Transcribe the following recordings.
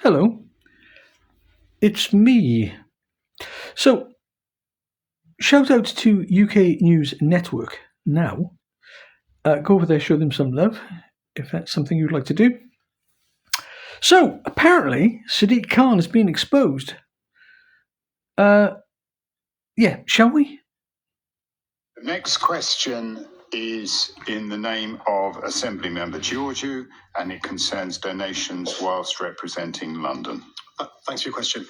Hello, it's me. So, shout out to UK News Network now. Go over there, show them some love, if that's something you'd like to do. So, apparently, Sadiq Khan has been exposed. Shall we? The next question is in the name of Assembly Member Georgiou, and it concerns donations whilst representing London. Thanks for your question.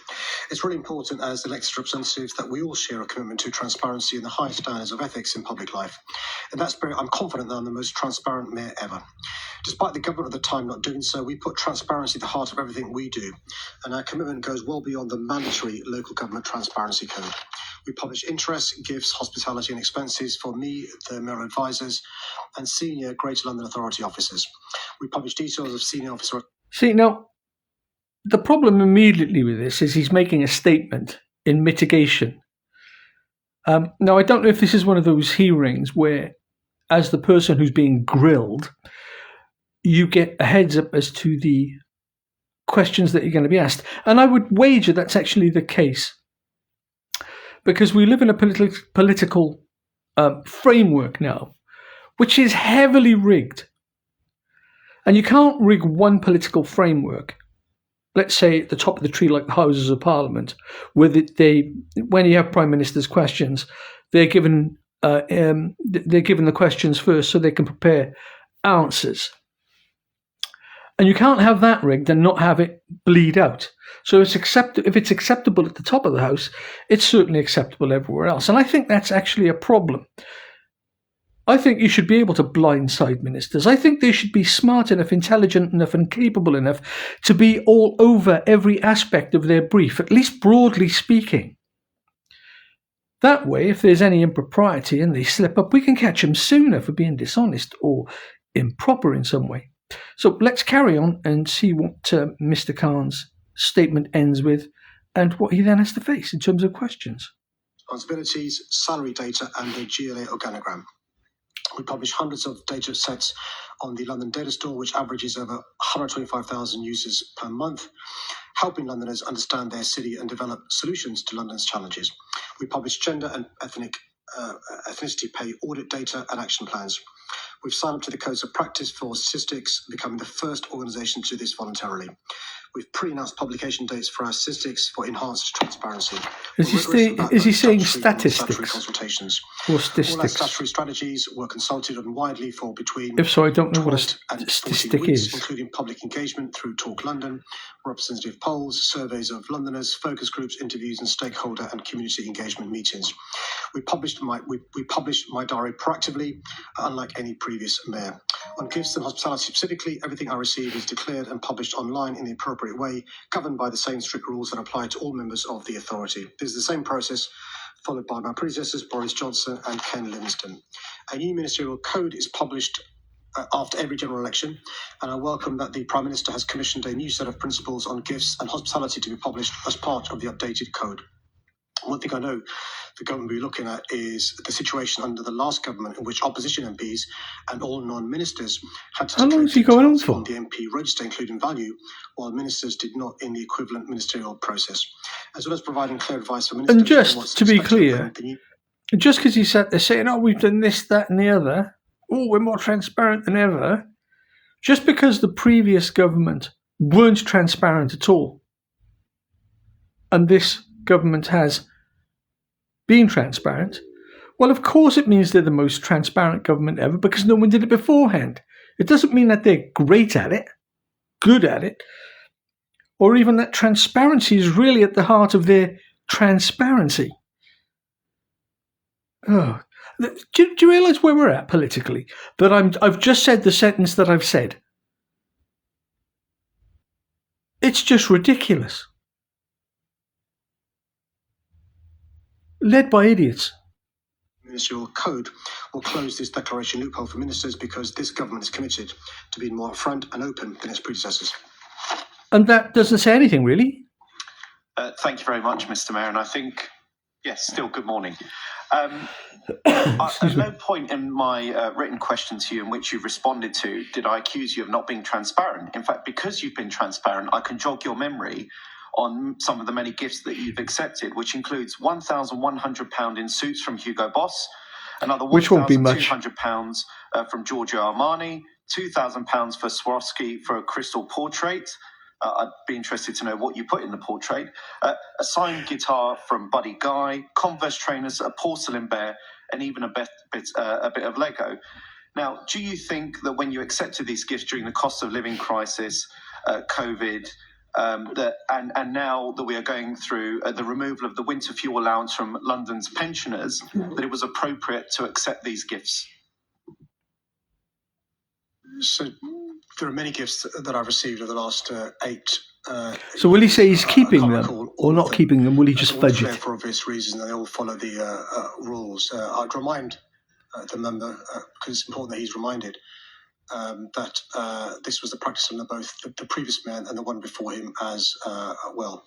It's really important as elected representatives that we all share a commitment to transparency and the highest standards of ethics in public life. In that spirit, I'm confident that I'm the most transparent mayor ever. Despite the government at the time not doing so, we put transparency at the heart of everything we do, and our commitment goes well beyond the mandatory local government transparency code. We publish interest, gifts, hospitality and expenses for me, the mayoral advisors, and senior Greater London Authority officers. We publish details of senior officer... See, now, the problem immediately with this is he's making a statement in mitigation. Now, I don't know if this is one of those hearings where, as the person who's being grilled, you get a heads up as to the questions that you're going to be asked. And I would wager that's actually the case. Because we live in a political framework now, which is heavily rigged. And you can't rig one political framework, let's say at the top of the tree like the Houses of Parliament, where when you have Prime Minister's questions, they're given the questions first so they can prepare answers. And you can't have that rigged and not have it bleed out. So if it's acceptable at the top of the house, it's certainly acceptable everywhere else. And I think that's actually a problem. I think you should be able to blindside ministers. I think they should be smart enough, intelligent enough, and capable enough to be all over every aspect of their brief, at least broadly speaking. That way, if there's any impropriety and they slip up, we can catch them sooner for being dishonest or improper in some way. So let's carry on and see what Mr. Khan's statement ends with and what he then has to face in terms of questions. Responsibilities, salary data and the GLA organogram. We publish hundreds of data sets on the London Data Store, which averages over 125,000 users per month, helping Londoners understand their city and develop solutions to London's challenges. We publish gender and ethnicity pay audit data and action plans. We've signed up to the Codes of Practice for Statistics, becoming the first organisation to do this voluntarily. We've pre-announced publication dates for our statistics for enhanced transparency. Is he saying statistics? Consultations. Or statistics? All our statutory strategies were consulted on widely for between... If so, I don't know what a statistic is. Including public engagement through Talk London, representative polls, surveys of Londoners, focus groups, interviews and stakeholder and community engagement meetings. We published my diary proactively, unlike any previous mayor. On gifts and hospitality specifically, everything I receive is declared and published online in the appropriate way, governed by the same strict rules that apply to all members of the authority. This is the same process followed by my predecessors, Boris Johnson and Ken Livingstone. A new ministerial code is published after every general election, and I welcome that the Prime Minister has commissioned a new set of principles on gifts and hospitality to be published as part of the updated code. One thing I know the government will be looking at is the situation under the last government in which opposition MPs and all non-ministers had to declare details on the MP register, including value, while ministers did not in the equivalent ministerial process, as well as providing clear advice for ministers. And just to be clear, just because he sat there saying, oh, we've done this, that and the other, oh, we're more transparent than ever, just because the previous government weren't transparent at all, and this government has being transparent, well, of course it means they're the most transparent government ever because no one did it beforehand. It doesn't mean that they're great at it, good at it, or even that transparency is really at the heart of their transparency. Oh, do you realise where we're at politically? That I've just said the sentence that I've said. It's just ridiculous. Led by idiots. Ministerial code will close this declaration loophole for ministers because this government is committed to being more upfront and open than its predecessors. And that doesn't say anything, really. Thank you very much, Mr. Mayor. And I think, yes, still good morning. At no point in my written question to you in which you've responded to did I accuse you of not being transparent. In fact, because you've been transparent, I can jog your memory on some of the many gifts that you've accepted, which includes £1,100 in suits from Hugo Boss, another £1,200 from Giorgio Armani, £2,000 for Swarovski for a crystal portrait. I'd be interested to know what you put in the portrait. A signed guitar from Buddy Guy, Converse trainers, a porcelain bear, and even a bit of Lego. Now, do you think that when you accepted these gifts during the cost of living crisis, COVID, and now that we are going through the removal of the winter fuel allowance from London's pensioners, that it was appropriate to accept these gifts? So there are many gifts that I've received over the last 8. So will he say he's keeping them or not keeping them? Will he just fudge it? For obvious reasons, they all follow the rules. I'd remind the member, because it's important that he's reminded, that this was the practice under both the previous mayor and the one before him as well.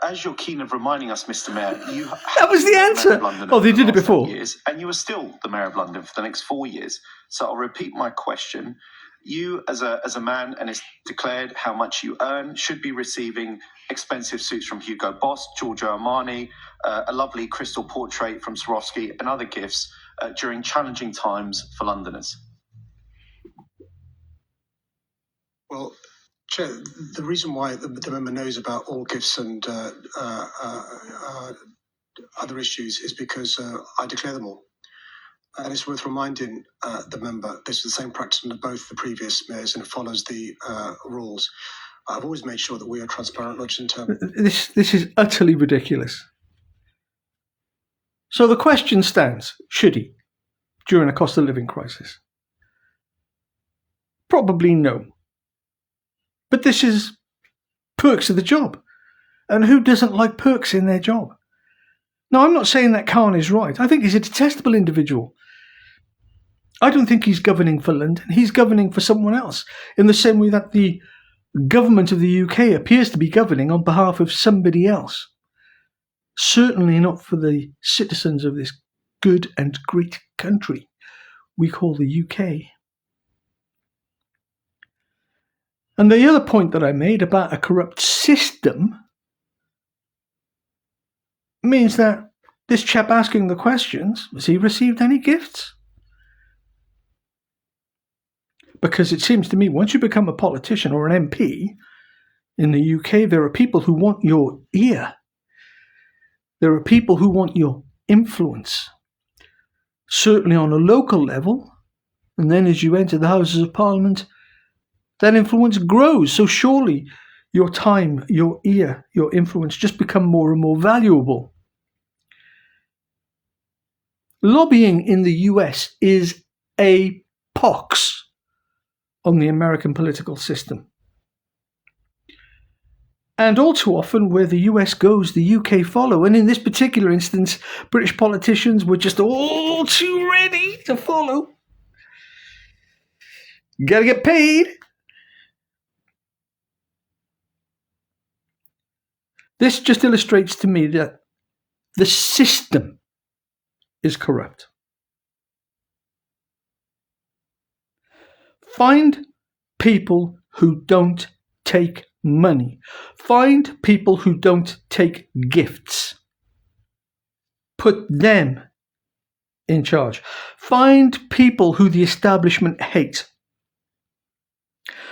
As you're keen of reminding us, Mr. Mayor, that was the answer. Oh, they did it before. Years, and you were still the Mayor of London for the next 4 years. So I'll repeat my question. You, as a man, and it's declared how much you earn, should be receiving expensive suits from Hugo Boss, Giorgio Armani, a lovely crystal portrait from Swarovski, and other gifts during challenging times for Londoners. Well, Chair, the reason why the member knows about all gifts and other issues is because I declare them all. And it's worth reminding the member this is the same practice under both the previous mayors, and it follows the rules. I've always made sure that we are transparent, not just in terms. This is utterly ridiculous. So the question stands: should he, during a cost of living crisis? Probably no. But this is perks of the job. And who doesn't like perks in their job? Now, I'm not saying that Khan is right. I think he's a detestable individual. I don't think he's governing for London. He's governing for someone else, in the same way that the government of the UK appears to be governing on behalf of somebody else. Certainly not for the citizens of this good and great country we call the UK. And the other point that I made about a corrupt system means that this chap asking the questions, has he received any gifts? Because it seems to me, once you become a politician or an MP in the UK, there are people who want your ear. There are people who want your influence. Certainly on a local level. And then as you enter the Houses of Parliament, that influence grows. So surely your time, your ear, your influence just become more and more valuable. Lobbying in the US is a pox on the American political system. And all too often, where the US goes, the UK follow. And in this particular instance, British politicians were just all too ready to follow. You gotta get paid. This just illustrates to me that the system is corrupt. Find people who don't take money. Find people who don't take gifts. Put them in charge. Find people who the establishment hate.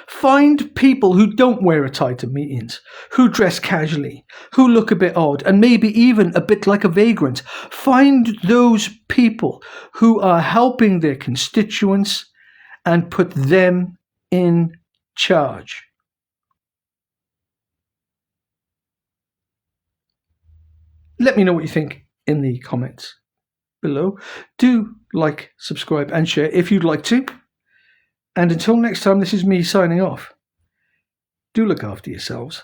Find people who don't wear a tie to meetings, who dress casually, who look a bit odd, and maybe even a bit like a vagrant. Find those people who are helping their constituents and put them in charge. Let me know what you think in the comments below. Do like, subscribe, and share if you'd like to. And until next time, this is me signing off. Do look after yourselves.